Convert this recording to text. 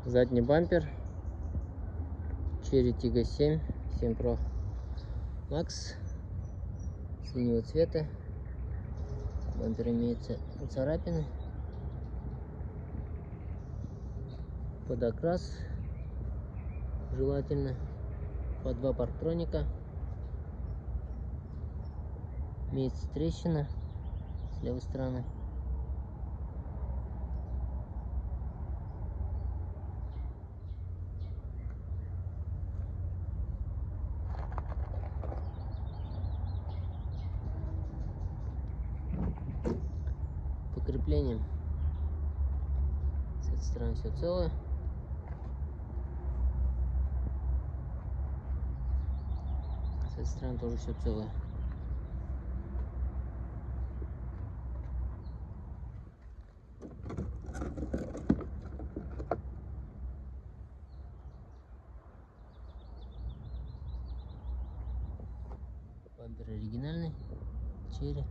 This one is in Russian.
Задний бампер Cherry Tiggo 7 Pro Max синего цвета. Бампер имеется царапины, под окрас желательно, по 2 парктроника, имеется трещина с левой стороны. По креплениям с этой стороны все целое. С этой стороны тоже все целое. Бампер оригинальный, Cherry.